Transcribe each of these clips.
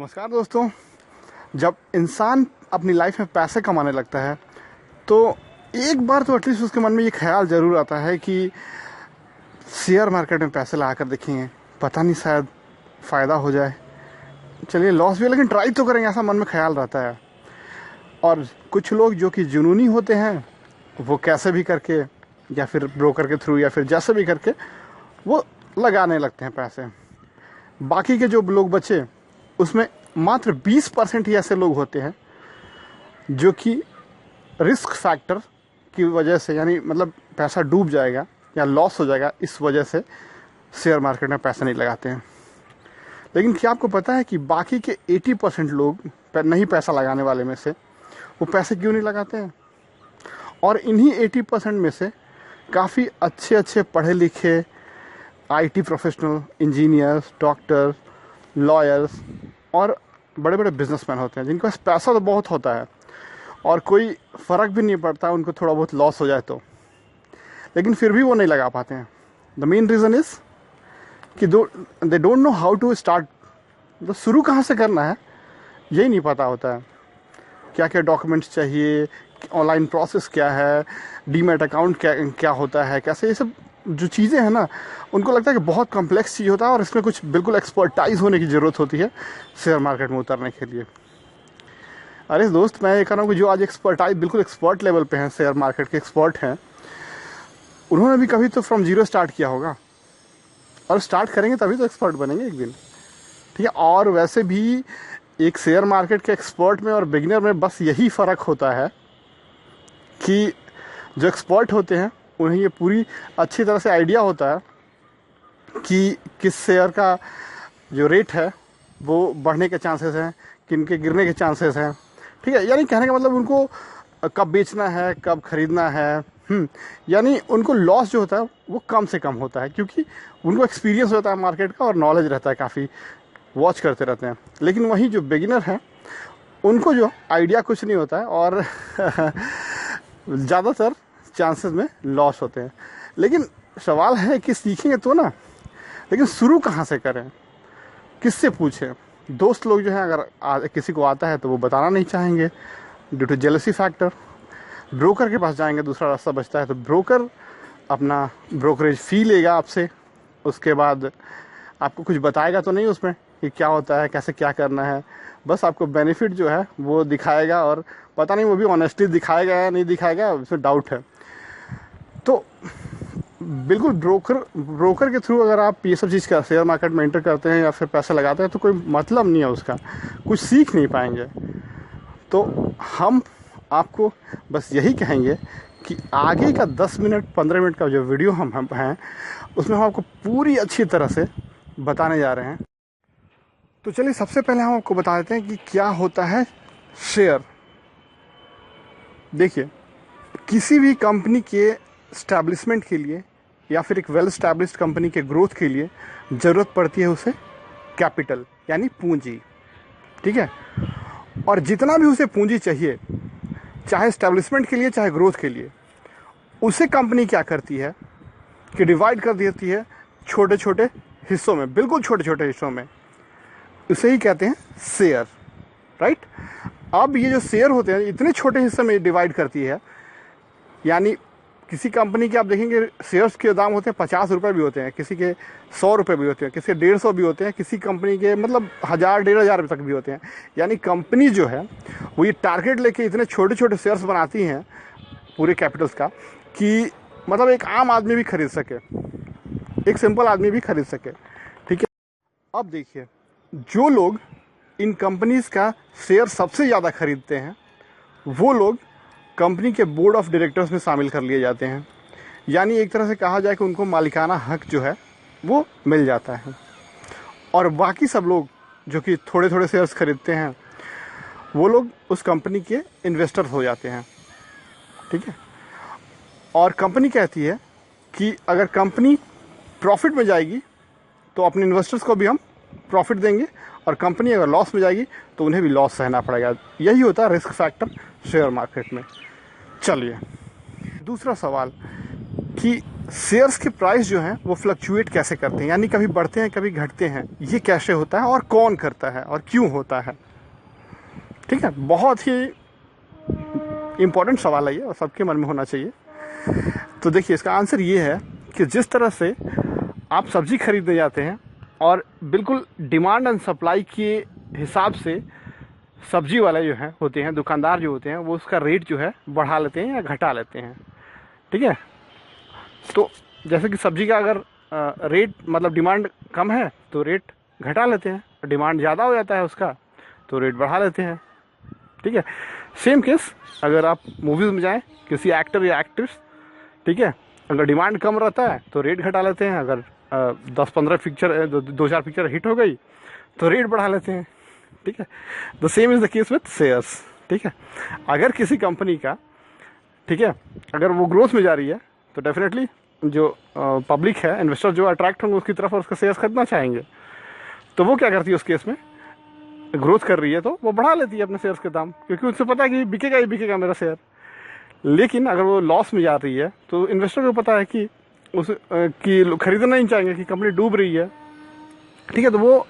नमस्कार दोस्तों। जब इंसान अपनी लाइफ में पैसे कमाने लगता है तो एक बार तो एटलीस्ट उसके मन में ये ख्याल ज़रूर आता है कि शेयर मार्केट में पैसे लगा कर देखेंगे, पता नहीं शायद फ़ायदा हो जाए, चलिए लॉस भी है लेकिन ट्राई तो करेंगे, ऐसा मन में ख्याल रहता है। और कुछ लोग जो कि जुनूनी होते हैं वो कैसे भी करके या फिर ब्रोकर के थ्रू या फिर जैसे भी करके वो लगाने लगते हैं पैसे। बाकी के जो लोग बचे उसमें मात्र 20% ही ऐसे लोग होते हैं जो कि रिस्क फैक्टर की वजह से, यानी मतलब पैसा डूब जाएगा या लॉस हो जाएगा इस वजह से शेयर मार्केट में पैसा नहीं लगाते हैं। लेकिन क्या आपको पता है कि बाकी के 80% लोग नहीं पैसा लगाने वाले में से वो पैसे क्यों नहीं लगाते हैं? और इन्हीं 80% में से काफ़ी अच्छे पढ़े लिखे IT professional, engineers, doctors, lawyers और बड़े बड़े बिजनेसमैन होते हैं जिनके पास पैसा तो बहुत होता है और कोई फ़र्क भी नहीं पड़ता उनको थोड़ा बहुत लॉस हो जाए तो, लेकिन फिर भी वो नहीं लगा पाते हैं। द मेन रीज़न इज़ कि they don't know how to start, तो शुरू कहाँ से करना है यही नहीं पता होता है। क्या क्या डॉक्यूमेंट्स चाहिए, ऑनलाइन प्रोसेस क्या है, डीमैट अकाउंट क्या होता है, कैसे, ये सब जो चीज़ें हैं ना उनको लगता है कि बहुत कॉम्प्लेक्स चीज़ होता है और इसमें कुछ बिल्कुल एक्सपर्टाइज होने की ज़रूरत होती है शेयर मार्केट में उतरने के लिए। अरे दोस्त, मैं ये कह रहा हूँ कि जो आज एक्सपर्टाइज बिल्कुल एक्सपर्ट लेवल पे हैं, शेयर मार्केट के एक्सपर्ट हैं, उन्होंने भी कभी तो फ्रॉम जीरो स्टार्ट किया होगा और स्टार्ट करेंगे तभी तो एक्सपर्ट बनेंगे एक दिन, ठीक है। और वैसे भी एक शेयर मार्केट के एक्सपर्ट में और बिगिनर में बस यही फ़र्क होता है कि जो एक्सपर्ट होते हैं उन्हें ये पूरी अच्छी तरह से आइडिया होता है कि किस शेयर का जो रेट है वो बढ़ने के चांसेस हैं, किन के गिरने के चांसेस हैं, ठीक है। यानी कहने का मतलब उनको कब बेचना है, कब ख़रीदना है, यानी उनको लॉस जो होता है वो कम से कम होता है क्योंकि उनको एक्सपीरियंस होता है मार्केट का और नॉलेज रहता है, काफ़ी वॉच करते रहते हैं। लेकिन वहीं जो बिगिनर हैं उनको जो आइडिया कुछ नहीं होता है और ज़्यादातर चांसेस में लॉस होते हैं। लेकिन सवाल है कि सीखेंगे तो ना, लेकिन शुरू कहाँ से करें, किससे पूछें? दोस्त लोग जो हैं अगर किसी को आता है तो वो बताना नहीं चाहेंगे due to jealousy factor. Broker के पास जाएंगे, दूसरा रास्ता बचता है तो ब्रोकर अपना ब्रोकरेज फ़ी लेगा आपसे, उसके बाद आपको कुछ बताएगा तो नहीं उसमें कि क्या होता है, कैसे क्या करना है, बस आपको बेनिफिट जो है वो दिखाएगा और पता नहीं वो भी ऑनेस्टली दिखाएगा या नहीं दिखाएगा, उसमें डाउट है। तो बिल्कुल ब्रोकर के थ्रू अगर आप ये सब चीज़ का शेयर मार्केट में एंटर करते हैं या फिर पैसा लगाते हैं तो कोई मतलब नहीं है उसका, कुछ सीख नहीं पाएंगे। तो हम आपको बस यही कहेंगे कि आगे का 10 मिनट 15 मिनट का जो वीडियो हम हैं उसमें हम आपको पूरी अच्छी तरह से बताने जा रहे हैं। तो चलिए सबसे पहले हम आपको बता देते हैं कि क्या होता है शेयर। देखिए, किसी भी कंपनी के स्टैब्लिशमेंट के लिए या फिर एक वेल स्टैब्लिश्ड कंपनी के ग्रोथ के लिए ज़रूरत पड़ती है उसे कैपिटल यानी पूंजी, ठीक है। और जितना भी उसे पूंजी चाहिए, चाहे स्टैब्लिशमेंट के लिए चाहे ग्रोथ के लिए, उसे कंपनी क्या करती है कि डिवाइड कर देती है छोटे छोटे हिस्सों में, बिल्कुल छोटे छोटे हिस्सों में। उसे ही कहते हैं शेयर, राइट। अब ये जो शेयर होते हैं इतने छोटे हिस्से में डिवाइड करती है, यानी किसी कंपनी के आप देखेंगे शेयर्स के दाम होते हैं 50 रुपये भी होते हैं, किसी के 100 रुपये भी होते हैं, किसी के 150 भी होते हैं, किसी कंपनी के मतलब 1000-1500 रुपये तक भी होते हैं। यानी कंपनी जो है वो ये टारगेट लेके इतने छोटे छोटे शेयर्स बनाती हैं पूरे कैपिटल्स का कि मतलब एक आम आदमी भी खरीद सके, एक सिंपल आदमी भी खरीद सके, ठीक है। अब देखिए, जो लोग इन कंपनीज़ का शेयर सबसे ज़्यादा खरीदते हैं वो लोग कंपनी के बोर्ड ऑफ डायरेक्टर्स में शामिल कर लिए जाते हैं। यानी एक तरह से कहा जाए कि उनको मालिकाना हक जो है वो मिल जाता है। और बाकी सब लोग जो कि थोड़े थोड़े शेयर्स खरीदते हैं वो लोग उस कंपनी के इन्वेस्टर हो जाते हैं, ठीक है। और कंपनी कहती है कि अगर कंपनी प्रॉफिट में जाएगी तो अपने इन्वेस्टर्स को भी हम प्रॉफिट देंगे और कंपनी अगर लॉस में जाएगी तो उन्हें भी लॉस सहना पड़ेगा। यही होता है रिस्क फैक्टर शेयर मार्केट में। चलिए दूसरा सवाल कि शेयर्स के प्राइस जो हैं वो फ्लक्चुएट कैसे करते हैं, यानी कभी बढ़ते हैं कभी घटते हैं, ये कैसे होता है और कौन करता है और क्यों होता है। ठीक है, बहुत ही इम्पोर्टेंट सवाल है ये और सबके मन में होना चाहिए। तो देखिए, इसका आंसर ये है कि जिस तरह से आप सब्जी खरीदने जाते हैं और बिल्कुल डिमांड एंड सप्लाई के हिसाब से सब्जी वाले जो हैं होते हैं, दुकानदार जो होते हैं, वो उसका रेट जो है बढ़ा लेते हैं या घटा लेते हैं। ठीक है, तो जैसे कि सब्जी का अगर रेट मतलब डिमांड कम है तो रेट घटा लेते हैं, डिमांड ज़्यादा हो जाता है उसका तो रेट बढ़ा लेते हैं। ठीक है, सेम केस अगर आप मूवीज़ में जाएं, किसी एक्टर या एक्ट्रेस, ठीक है, अगर डिमांड कम रहता है तो रेट घटा लेते हैं, अगर 10-15 पिक्चर 2-4 पिक्चर हिट हो गई तो रेट बढ़ा लेते हैं। ठीक है, the same is the case with shares. ठीक है, अगर किसी कंपनी का, ठीक है, अगर वो ग्रोथ में जा रही है तो डेफिनेटली जो पब्लिक है, इन्वेस्टर जो अट्रैक्ट होंगे उसकी तरफ और उसका शेयर्स खरीदना चाहेंगे। तो वो क्या करती है उस केस में, ग्रोथ कर रही है तो वो बढ़ा लेती है अपने शेयर्स के दाम, क्योंकि उससे पता है कि बिकेगा ही बिकेगा मेरा शेयर। लेकिन अगर वो लॉस में जा रही है तो इन्वेस्टर को पता है कि कि खरीदना नहीं चाहेंगे कि कंपनी डूब रही है। ठीक है, तो वो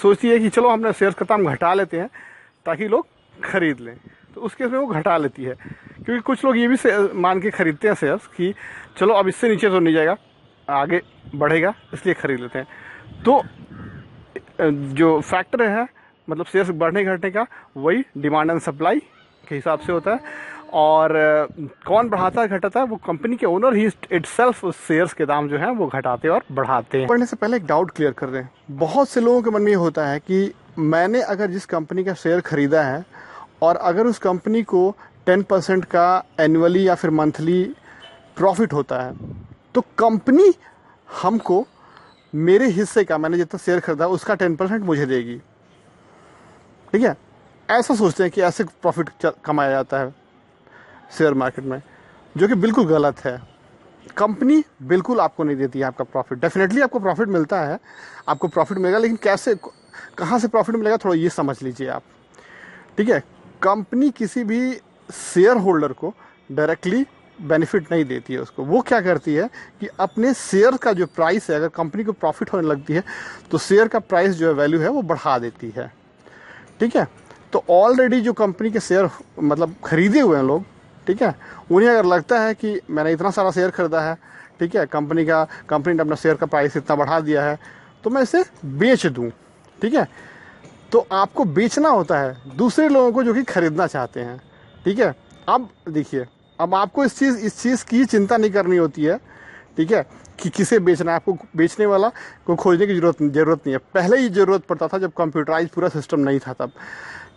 सोचती है कि चलो हमने शेयर्स का दाम घटा लेते हैं ताकि लोग खरीद लें, तो उस केस में वो घटा लेती है। क्योंकि कुछ लोग ये भी मान के खरीदते हैं शेयर्स कि चलो अब इससे नीचे तो नहीं जाएगा, आगे बढ़ेगा, इसलिए खरीद लेते हैं। तो जो फैक्टर है मतलब शेयर्स बढ़ने घटने का, वही डिमांड एंड सप्लाई के हिसाब से होता है। और कौन बढ़ाता है घटाता है, वो कंपनी के ओनर ही इटसेल्फ उस शेयर्स के दाम जो हैं वो घटाते और बढ़ाते हैं। बढ़ने से पहले एक डाउट क्लियर कर दें, बहुत से लोगों के मन में ये होता है कि मैंने अगर जिस कंपनी का शेयर खरीदा है और अगर उस कंपनी को 10% का एनुअली या फिर मंथली प्रॉफिट होता है तो कंपनी हमको मेरे हिस्से का, मैंने जितना शेयर खरीदा उसका 10% मुझे देगी। ठीक है, ऐसा सोचते हैं कि ऐसे प्रॉफिट कमाया जाता है शेयर मार्केट में, जो कि बिल्कुल गलत है। कंपनी बिल्कुल आपको नहीं देती है आपका प्रॉफिट। डेफिनेटली आपको प्रॉफिट मिलता है, आपको प्रॉफिट मिलेगा, लेकिन कैसे, कहाँ से प्रॉफिट मिलेगा थोड़ा ये समझ लीजिए आप। ठीक है, कंपनी किसी भी शेयर होल्डर को डायरेक्टली बेनिफिट नहीं देती है उसको। वो क्या करती है कि अपने शेयर का जो प्राइस है, अगर कंपनी को प्रॉफिट होने लगती है तो शेयर का प्राइस जो है, वैल्यू है, वो बढ़ा देती है। ठीक है, तो ऑलरेडी जो कंपनी के शेयर मतलब खरीदे हुए हैं लोग, ठीक है, उन्हें अगर लगता है कि मैंने इतना सारा शेयर खरीदा है, ठीक है, कंपनी ने अपना शेयर का प्राइस इतना बढ़ा दिया है तो मैं इसे बेच दूं। ठीक है, तो आपको बेचना होता है दूसरे लोगों को जो कि खरीदना चाहते हैं। ठीक है, अब देखिए, अब आपको इस चीज़ की चिंता नहीं करनी होती है। ठीक है, कि किसे बेचना है, आपको बेचने वाला को खोजने की ज़रूरत नहीं है। पहले ही ज़रूरत पड़ता था जब कंप्यूटराइज पूरा सिस्टम नहीं था तब।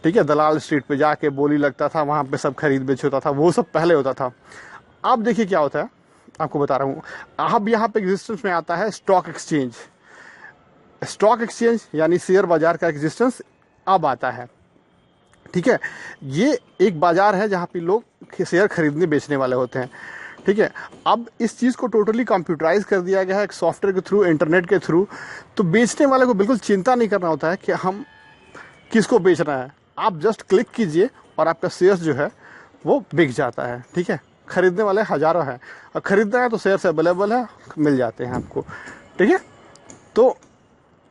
ठीक है, दलाल स्ट्रीट पे जाके बोली लगता था, वहाँ पे सब खरीद बेच होता था, वो सब पहले होता था। अब देखिए क्या होता है, आपको बता रहा हूँ। अब यहाँ पे एग्जिस्टेंस में आता है स्टॉक एक्सचेंज। स्टॉक एक्सचेंज यानी शेयर बाजार का एग्जिस्टेंस अब आता है। ठीक है, ये एक बाजार है जहाँ पे लोग शेयर खरीदने बेचने वाले होते हैं। ठीक है, अब इस चीज़ को टोटली कंप्यूटराइज कर दिया गया है एक सॉफ्टवेयर के थ्रू, इंटरनेट के थ्रू। तो बेचने वाले को बिल्कुल चिंता नहीं करना होता है कि हम किसको बेचना है। आप जस्ट क्लिक कीजिए और आपका शेयर्स जो है वो बिक जाता है। ठीक है, खरीदने वाले हज़ारों हैं और ख़रीदना है तो शेयर्स अवेलेबल है, मिल जाते हैं आपको। ठीक है, तो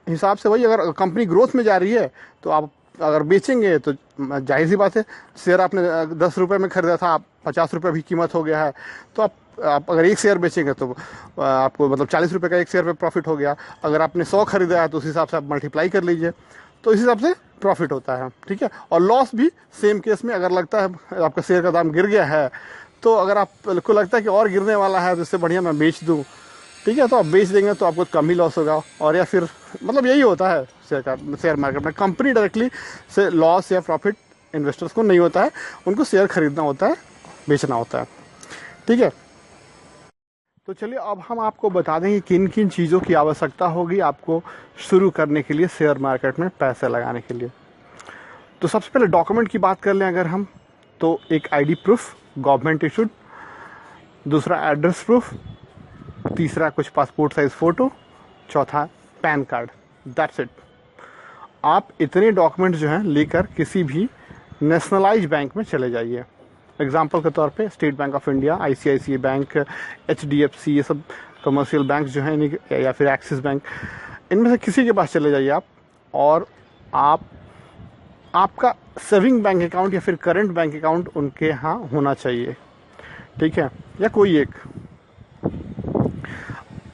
हिसाब से वही, अगर कंपनी ग्रोथ में जा रही है तो आप अगर बेचेंगे तो जाहिर सी बात है, शेयर आपने 10 रुपये में ख़रीदा था, आप 50 रुपये भी कीमत हो गया है, तो आप अगर एक शेयर बेचेंगे तो आपको मतलब 40 रुपये का एक शेयर पे प्रॉफिट हो गया। अगर आपने 100 खरीदा है तो उस हिसाब से आप मल्टीप्लाई कर लीजिए, तो इस हिसाब से प्रॉफिट होता है। ठीक है, और लॉस भी सेम केस में, अगर लगता है आपका शेयर का दाम गिर गया है तो अगर आपको लगता है कि और गिरने वाला है तो इससे बढ़िया मैं बेच दूँ, ठीक है, तो आप बेच देंगे तो आपको कम ही लॉस होगा। और या फिर मतलब यही होता है शेयर मार्केट में, कंपनी डायरेक्टली से लॉस या प्रॉफिट इन्वेस्टर्स को नहीं होता है, उनको शेयर खरीदना होता है, बेचना होता है। ठीक है, तो चलिए अब हम आपको बता दें कि किन किन चीज़ों की आवश्यकता होगी आपको शुरू करने के लिए, शेयर मार्केट में पैसे लगाने के लिए। तो सबसे पहले डॉक्यूमेंट की बात कर लें अगर हम, तो एक आईडी प्रूफ गवर्नमेंट इशूड, दूसरा एड्रेस प्रूफ, तीसरा कुछ पासपोर्ट साइज फ़ोटो, चौथा पैन कार्ड। That's it. आप इतने डॉक्यूमेंट्स जो हैं लेकर किसी भी नेशनलाइज बैंक में चले जाइए। एग्जाम्पल के तौर पे state bank of India, ICICI bank, HDFC, ये सब कमर्शियल बैंक जो हैं, या फिर एक्सिस बैंक, इनमें से किसी के पास चले जाइए आप, और आपका सेविंग बैंक अकाउंट या फिर करंट बैंक अकाउंट उनके यहाँ होना चाहिए, ठीक है, या कोई एक।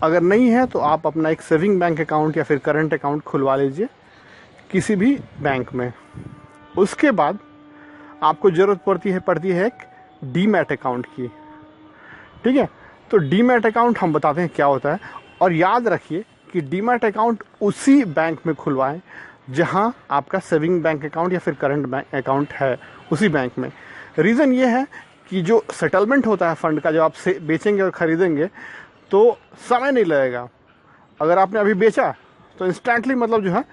अगर नहीं है तो आप अपना एक सेविंग बैंक अकाउंट या फिर करंट अकाउंट खुलवा लीजिए किसी भी बैंक में। उसके बाद आपको ज़रूरत पड़ती है एक डीमैट अकाउंट की, ठीक है। तो डीमैट अकाउंट हम बताते हैं क्या होता है, और याद रखिए कि डीमैट अकाउंट उसी बैंक में खुलवाएं जहां आपका सेविंग बैंक अकाउंट या फिर करंट बैंक अकाउंट है, उसी बैंक में। रीज़न ये है कि जो सेटलमेंट होता है फ़ंड का, जब आप से बेचेंगे और ख़रीदेंगे तो समय नहीं लगेगा। अगर आपने अभी बेचा तो इंस्टेंटली मतलब जो है,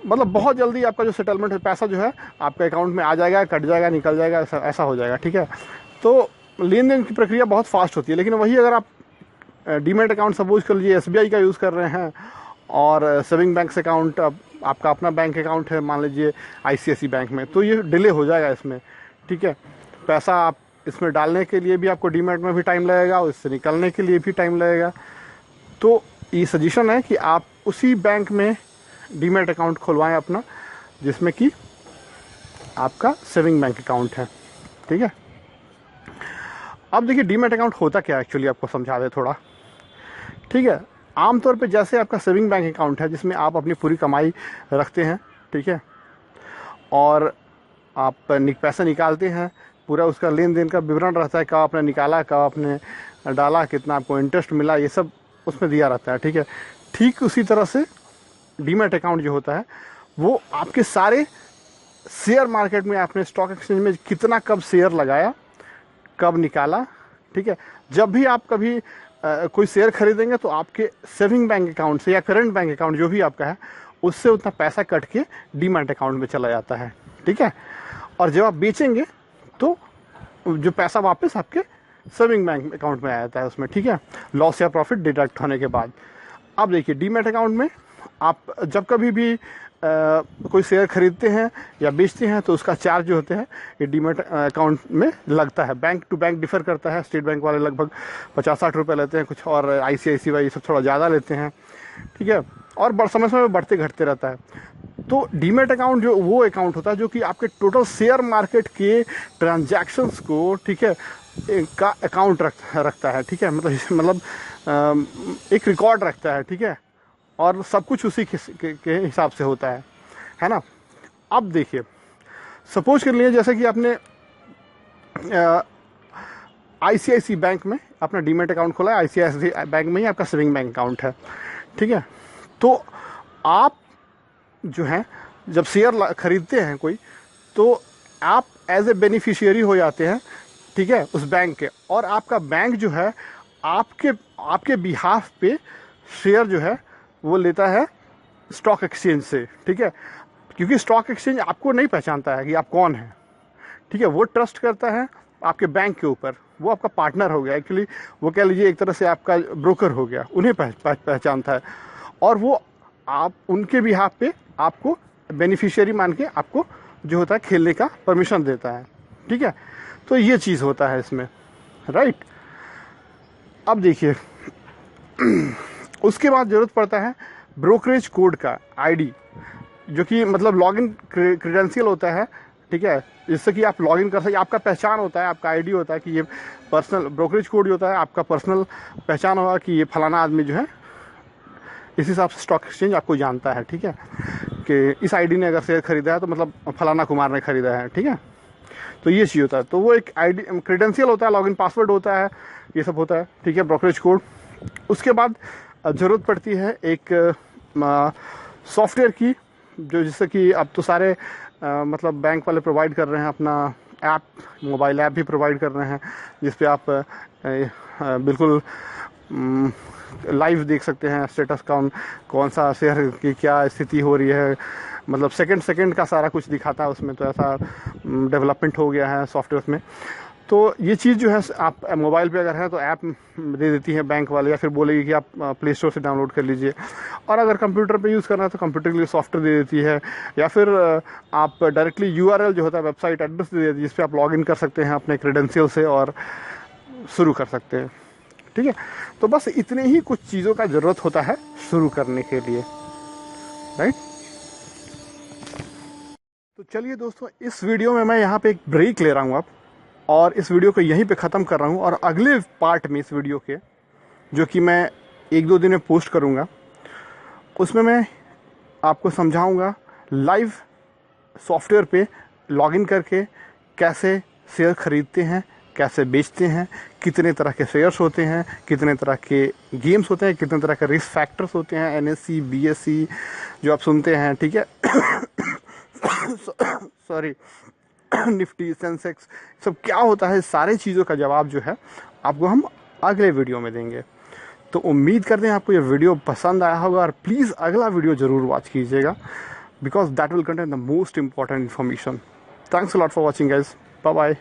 मतलब बहुत जल्दी आपका जो सेटलमेंट है, पैसा जो है आपके अकाउंट में आ जाएगा, कट जाएगा, निकल जाएगा, ऐसा हो जाएगा, ठीक है। तो लेन देन की प्रक्रिया बहुत फास्ट होती है। लेकिन वही अगर आप डीमैट अकाउंट सपोज कर लीजिए SBI का यूज़ कर रहे हैं, और सेविंग बैंक अकाउंट आपका अपना बैंक अकाउंट है मान लीजिए ICICI बैंक में, तो ये डिले हो जाएगा इसमें, ठीक है। पैसा आप इसमें डालने के लिए भी आपको डीमैट में भी टाइम लगेगा, और इससे निकलने के लिए भी टाइम लगेगा। तो ये सजेशन है कि आप उसी बैंक में डीमैट अकाउंट खुलवाएं अपना, जिसमें कि आपका सेविंग बैंक अकाउंट है, ठीक है। अब देखिए डीमैट अकाउंट होता क्या है एक्चुअली, आपको समझा दे थोड़ा, ठीक है। आमतौर पे जैसे आपका सेविंग बैंक अकाउंट है जिसमें आप अपनी पूरी कमाई रखते हैं, ठीक है, और आप पैसा निकालते हैं, पूरा उसका लेन देन का विवरण रहता है, कब आपने निकाला, कब आपने डाला, कितना आपको इंटरेस्ट मिला, ये सब उसमें दिया रहता है, ठीक है। ठीक उसी तरह से डीमैट अकाउंट जो होता है वो आपके सारे शेयर मार्केट में, आपने स्टॉक एक्सचेंज में कितना कब शेयर लगाया, कब निकाला, ठीक है। जब भी आप कभी कोई शेयर खरीदेंगे तो आपके सेविंग बैंक अकाउंट से या करंट बैंक अकाउंट जो भी आपका है, उससे उतना पैसा कट के डीमैट अकाउंट में चला जाता है, ठीक है। और जब आप बेचेंगे तो जो पैसा वापस आपके सेविंग बैंक अकाउंट में आ जाता है उसमें, ठीक है, लॉस या प्रॉफिट डिडक्ट होने के बाद। अब देखिए डीमैट अकाउंट में आप जब कभी भी कोई शेयर खरीदते हैं या बेचते हैं तो उसका चार्ज जो होते हैं ये डीमैट अकाउंट में लगता है। बैंक टू बैंक डिफ़र करता है, स्टेट बैंक वाले लगभग 50-60 रुपये लेते हैं कुछ, और ICICI ये सब थोड़ा ज़्यादा लेते हैं, ठीक है, और समय समय में बढ़ते घटते रहता है। तो डीमैट अकाउंट जो वो अकाउंट होता है जो कि आपके टोटल शेयर मार्केट के ट्रांजैक्शंस को, ठीक है, का अकाउंट रखता है, ठीक है, मतलब एक रिकॉर्ड रखता है, ठीक है, और सब कुछ उसी के हिसाब से होता है ना। अब देखिए सपोज कर लिए जैसे कि आपने ICICI बैंक में अपना डीमैट अकाउंट खोला है, ICICI बैंक में ही आपका सेविंग बैंक अकाउंट है, ठीक है। तो आप जो है जब शेयर खरीदते हैं कोई, तो आप एज ए बेनिफिशियरी हो जाते हैं, ठीक है, उस बैंक के, और आपका बैंक जो है आपके बिहाफ पे शेयर जो है वो लेता है स्टॉक एक्सचेंज से, ठीक है, क्योंकि स्टॉक एक्सचेंज आपको नहीं पहचानता है कि आप कौन हैं, ठीक है। वो ट्रस्ट करता है आपके बैंक के ऊपर, वो आपका पार्टनर हो गया एक्चुअली, वो कह लीजिए एक तरह से आपका ब्रोकर हो गया, उन्हें पहचानता है, और वो आप उनके बिहाफ पे आपको बेनिफिशियरी मान के आपको जो होता है खेलने का परमिशन देता है, ठीक है। तो ये चीज़ होता है इसमें, राइट। अब देखिए उसके बाद ज़रूरत पड़ता है ब्रोकरेज कोड का, ID, जो कि मतलब लॉगिन क्रेडेंशियल होता है, ठीक है, जिससे कि आप लॉगिन कर सके, आपका पहचान होता है, आपका ID होता है कि ये पर्सनल ब्रोकरेज कोड होता है, आपका पर्सनल पहचान होगा कि ये फलाना आदमी जो है इस हिसाब से स्टॉक एक्सचेंज आपको जानता है, ठीक है, कि इस ID ने अगर शेयर खरीदा है तो मतलब फलाना कुमार ने खरीदा है, ठीक है। तो ये चीज़ होता है, तो वो एक ID क्रेडेंशियल होता है, लॉगिन पासवर्ड होता है, ये सब होता है, ठीक है, ब्रोकरेज कोड। उसके बाद ज़रूरत पड़ती है एक सॉफ्टवेयर की, जो जिससे कि अब तो सारे मतलब बैंक वाले प्रोवाइड कर रहे हैं, अपना ऐप, मोबाइल ऐप भी प्रोवाइड कर रहे हैं, जिस पे आप बिल्कुल लाइव देख सकते हैं स्टेटस कौन सा शेयर की क्या स्थिति हो रही है, मतलब सेकंड का सारा कुछ दिखाता है उसमें। तो ऐसा डेवलपमेंट हो गया है सॉफ्टवेयर में। तो ये चीज़ जो है आप मोबाइल पे अगर है तो ऐप दे देती है बैंक वाले, या फिर बोलेगी कि आप प्ले स्टोर से डाउनलोड कर लीजिए। और अगर कंप्यूटर पे यूज़ करना है तो कंप्यूटर के लिए सॉफ्टवेयर दे देती है, या फिर आप डायरेक्टली यूआरएल जो होता है वेबसाइट एड्रेस दे देती है, जिस पे आप लॉगिन कर सकते हैं अपने क्रेडेंशियल से और शुरू कर सकते हैं। ठीक है, तो बस इतने ही कुछ चीज़ों का ज़रूरत होता है शुरू करने के लिए, राइट। तो चलिए दोस्तों, इस वीडियो में मैं यहाँ पे एक ब्रेक ले रहा हूँ अब, और इस वीडियो को यहीं पे ख़त्म कर रहा हूँ। और अगले पार्ट में इस वीडियो के, जो कि मैं 1-2 दिन में पोस्ट करूँगा, उसमें मैं आपको समझाऊँगा लाइव सॉफ्टवेयर पे लॉगिन करके कैसे शेयर ख़रीदते हैं, कैसे बेचते हैं, कितने तरह के शेयर्स होते हैं, कितने तरह के गेम्स होते हैं, कितने तरह के रिस्क फैक्टर्स होते हैं, NSE BSE जो आप सुनते हैं, ठीक है सॉरी निफ्टी सेंसेक्स सब क्या होता है, सारी चीज़ों का जवाब जो है आपको हम अगले वीडियो में देंगे। तो उम्मीद करते हैं आपको ये वीडियो पसंद आया होगा, और प्लीज़ अगला वीडियो ज़रूर वॉच कीजिएगा, because that will contain the most important information. Thanks a lot for watching guys, bye bye.